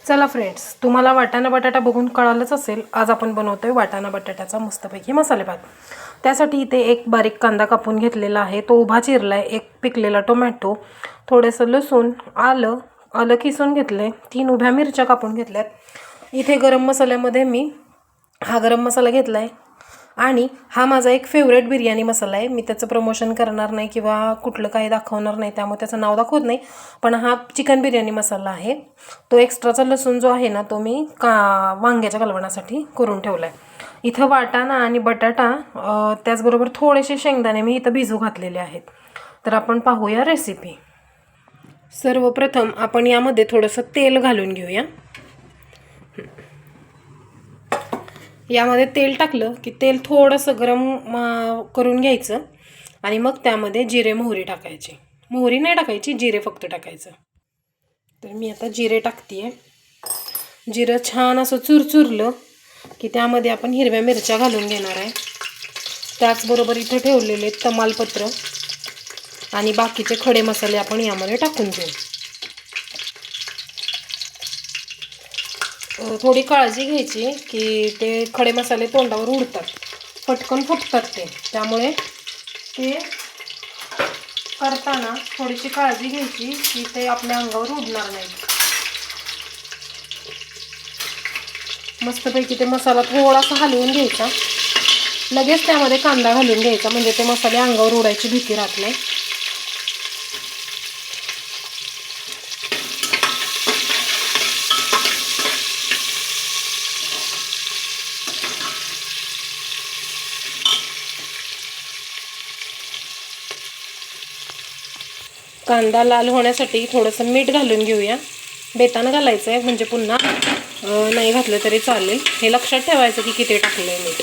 चला फ्रेंड्स, तुम्हाला वाटाणा बटाटा बघून कळालंच असेल. आज आपण बनवतोय वाटाणा बटाट्याचा मस्तपैकी मसाले भात. त्यासाठी इथे एक बारीक कांदा कापून घेतलेला आहे, तो उभा चिरलाय. एक पिकलेला टोमॅटो, थोडंसं लसूण, आलं किसून घेतलंय. 3 उभ्या मिरच्या कापून घेतल्यात. इथे गरम मसाल्यामध्ये मी हा गरम मसाला घेतलाय आणि हा माझा एक फेवरेट बिर्याणी मसाला आहे. मी त्याचं प्रमोशन करणार नाही किंवा कुठलं काही दाखवणार नाही, त्यामुळे त्याचं नाव दाखवत नाही. पण हा चिकन बिर्याणी मसाला आहे. तो एक्स्ट्राचा लसूण जो आहे ना, तो मी वांग्याच्या कालवणासाठी करून ठेवला आहे. इथं वाटाणा आणि बटाटा, त्याचबरोबर थोडेसे शेंगदाणे मी इथं भिजू घातलेले आहेत. तर आपण पाहूया रेसिपी. सर्वप्रथम आपण यामध्ये थोडंसं तेल घालून घेऊया. यामध्ये तेल टाकलं की तेल थोडंसं गरम करून घ्यायचं आणि मग त्यामध्ये जिरे मोहरी टाकायची. मोहरी नाही टाकायची, जिरे फक्त टाकायचं. तर मी आता जिरे टाकते. जिरं छान असं चुरचुरलं की त्यामध्ये आपण हिरव्या मिरच्या घालून घेणार आहे. त्याचबरोबर इथे ठेवलेले तमालपत्र आणि बाकीचे खडे मसाले आपण यामध्ये टाकून घेऊ. थोडी काळजी घ्यायची की ते खडे मसाले तोंडावर उडतात, पटकन फुटतात ते. त्यामुळे ते करताना थोडीशी काळजी घ्यायची की ते आपल्या अंगावर उडणार नाही. मस्तपैकी ते मसाला थोडासा हलवून घ्यायचा. लगेच त्यामध्ये कांदा घालून घ्यायचा, म्हणजे ते मसाले अंगावर उडायची भीती राहत नाही. कांदा लाल होण्यासाठी थोडंसं मीठ घालून घेऊया. बेतानं घालायचं आहे, म्हणजे पुन्हा नाही घातलं तरी चालेल. हे लक्षात ठेवायचं की किती टाकलं आहे मीठ.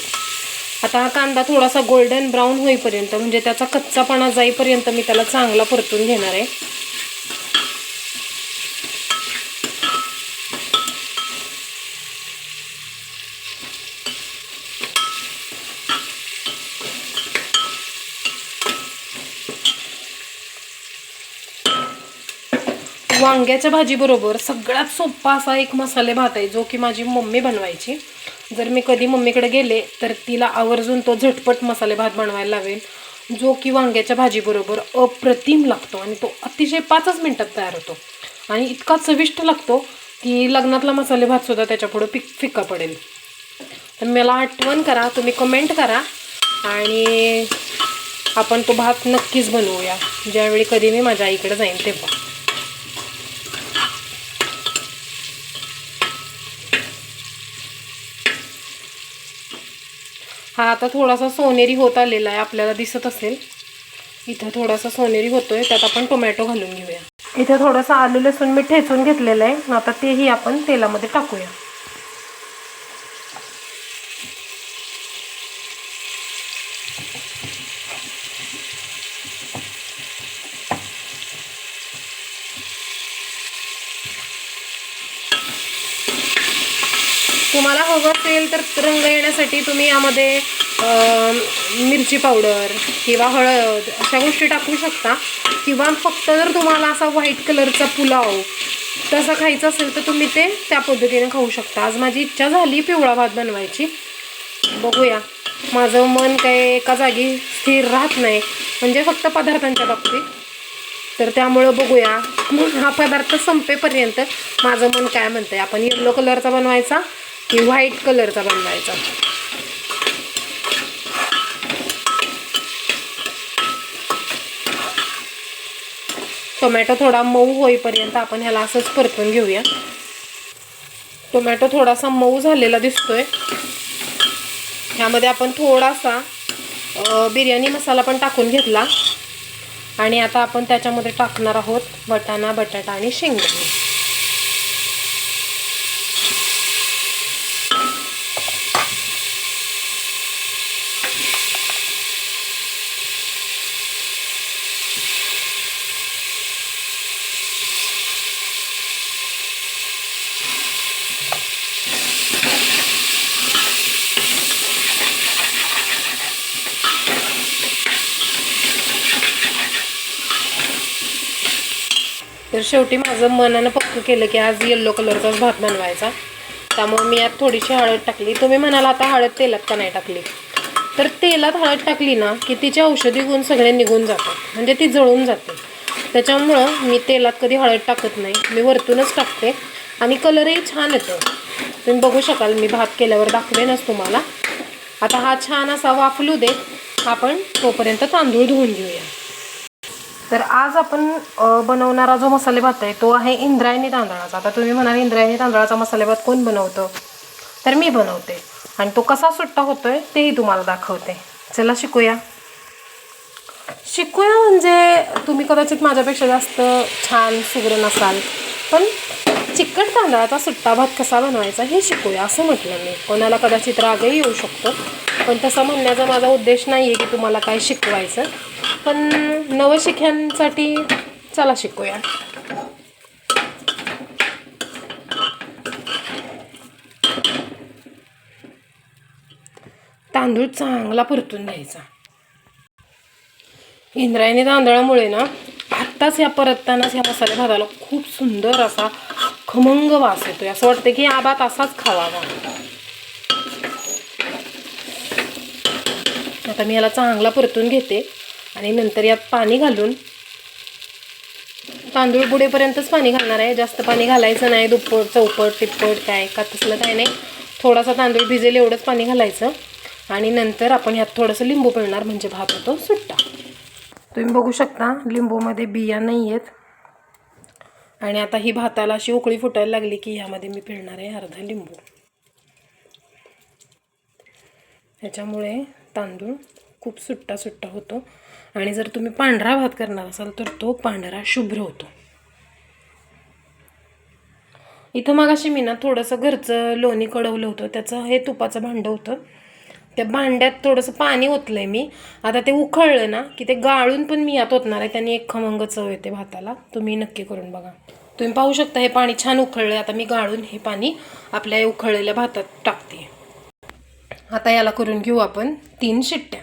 आता हा कांदा थोडासा गोल्डन ब्राऊन होईपर्यंत, म्हणजे त्याचा कच्चापणा जाईपर्यंत मी त्याला चांगला परतून घेणार आहे. वांग्याच्या भाजीबरोबर सगळ्यात सोपा असा एक मसाले भात आहे, जो की माझी मम्मी बनवायची. जर मी कधी मम्मीकडे गेले तर तिला आवर्जून तो झटपट मसाले भात बनवायला लावेल, जो की वांग्याच्या भाजीबरोबर अप्रतिम लागतो आणि तो अतिशय 5च मिनिटात तयार होतो आणि इतका चविष्ट लागतो की लग्नातला मसाले भातसुद्धा त्याच्यापुढं फिक्का पडेल. तर मला आठवण करा, तुम्ही कमेंट करा आणि आपण तो भात नक्कीच बनवूया ज्यावेळी कधी मी माझ्या आईकडे जाईन तेव्हा. हा आता थोडासा सोनेरी होत आलेला आहे, आपल्याला दिसत असेल. इथं थोडासा सोनेरी होतोय, त्यात आपण टोमॅटो घालून घेऊया. इथे थोडंसं आलं लसूण मी ठेचून घेतलेलं आहे. आता तेही आपण तेलामध्ये टाकूया. तुम्हाला हवं असेल तर रंग येण्यासाठी तुम्ही यामध्ये मिरची पावडर किंवा हळद अशा गोष्टी टाकू शकता, किंवा फक्त जर तुम्हाला असा व्हाईट कलरचा पुलाव तसं खायचं असेल तर तुम्ही ते त्या पद्धतीने खाऊ शकता. आज माझी इच्छा झाली पिवळा भात बनवायची. बघूया, माझं मन काय एका जागी स्थिर राहत नाही, म्हणजे फक्त पदार्थांच्या बाबतीत. तर त्यामुळं बघूया हा पदार्थ संपेपर्यंत माझं मन काय म्हणतंय. आपण येलो कलरचा बनवायचा की व्हाईट कलरचा बनवायचा. टोमॅटो थोडा मऊ होईपर्यंत आपण ह्याला असंच परतून घेऊया. टोमॅटो थोडासा मऊ झालेला दिसतोय. ह्यामध्ये आपण थोडासा बिर्याणी मसाला पण टाकून घेतला आणि आता आपण त्याच्यामध्ये टाकणार आहोत वाटाणा, बटाटा आणि शेंगदाणे. तर शेवटी माझं मनानं पक्क केलं की आज येल्लो कलरचाच भात बनवायचा. त्यामुळे मी यात थोडीशी हळद टाकली. तुम्ही म्हणाल आता हळद तेलात का नाही टाकली, तर तेलात हळद टाकली ना की तिचे औषधी गुण सगळे निघून जातात, म्हणजे ती जळून जाते. त्याच्यामुळं मी तेलात कधी हळद टाकत नाही, मी वरतूनच टाकते आणि कलरही छान येतो. तुम्ही बघू शकाल, मी भात केल्यावर दाखवेनच तुम्हाला. आता हा छान असा वाफलू दे, आपण तोपर्यंत तांदूळ धुवून घेऊया. तर आज आपण बनवणारा जो मसाले भात आहे तो आहे इंद्रायणी तांदळाचा. आता तुम्ही म्हणाल इंद्रायणी तांदळाचा मसाले भात कोण बनवतं, तर मी बनवते आणि तो कसा सुट्टा होतोय तेही तुम्हाला दाखवते. चला शिकूया. म्हणजे तुम्ही कदाचित माझ्यापेक्षा जास्त छान सुगरण असाल, पण चिकट तांदळाचा सुट्टा भात कसा बनवायचा हे शिकूया असं म्हटलं मी. कोणाला कदाचित रागही येऊ शकतो, पण तसं म्हणण्याचा माझा उद्देश नाही आहे की तुम्हाला काय शिकवायचं, पण नवशिक्यांसाठी चला शिकूया. तांदूळ चांगला परतून घ्यायचा. इंद्रायणी तांदळामुळे ना आत्ताच ह्या परततानाच ह्या मसाले भाताला खूप सुंदर असा खमंग वास येतोय. असं वाटतं की हा भात असाच खावावा. आता मी याला चांगला परतून घेते आणि नंतर यात पाणी घालून तांदूळ बुडेपर्यंतच पाणी घालणार आहे. जास्त पाणी घालायचं नाही, दुप्पट चौपट तिप्पट काय का तसलं काय नाही. थोडासा तांदूळ भिजेल एवढंच पाणी घालायचं आणि नंतर आपण ह्यात थोडंसं लिंबू पिळणार, म्हणजे भात होतो सुट्टा. तुम्ही बघू शकता लिंबूमध्ये बिया नाही आहेत. आणि आता ही भाताला अशी उकळी फुटायला लागली की ह्यामध्ये मी पिळणार आहे अर्धा लिंबू. ह्याच्यामुळे तांदूळ खूप सुट्टा सुट्टा होतो आणि जर तुम्ही पांढरा भात करणार असाल तर तो पांढरा शुभ्र होतो. इथं मगाशी मी ना थोडंसं घरचं लोणी कढवलं होतं, त्याचं हे तुपाचं भांडं होतं. त्या भांड्यात थोडंसं पाणी ओतलंय मी. आता ते उकळलं ना की ते गाळून पण मी यात ओतणार आहे, त्याने एक खमंग चव येते भाताला. तुम्ही नक्की करून बघा. तुम्ही पाहू शकता हे पाणी छान उकळलंय. आता मी गाळून हे पाणी आपल्या उकळलेल्या भातात टाकते. आता याला करून घेऊ आपण 3 शिट्ट्या.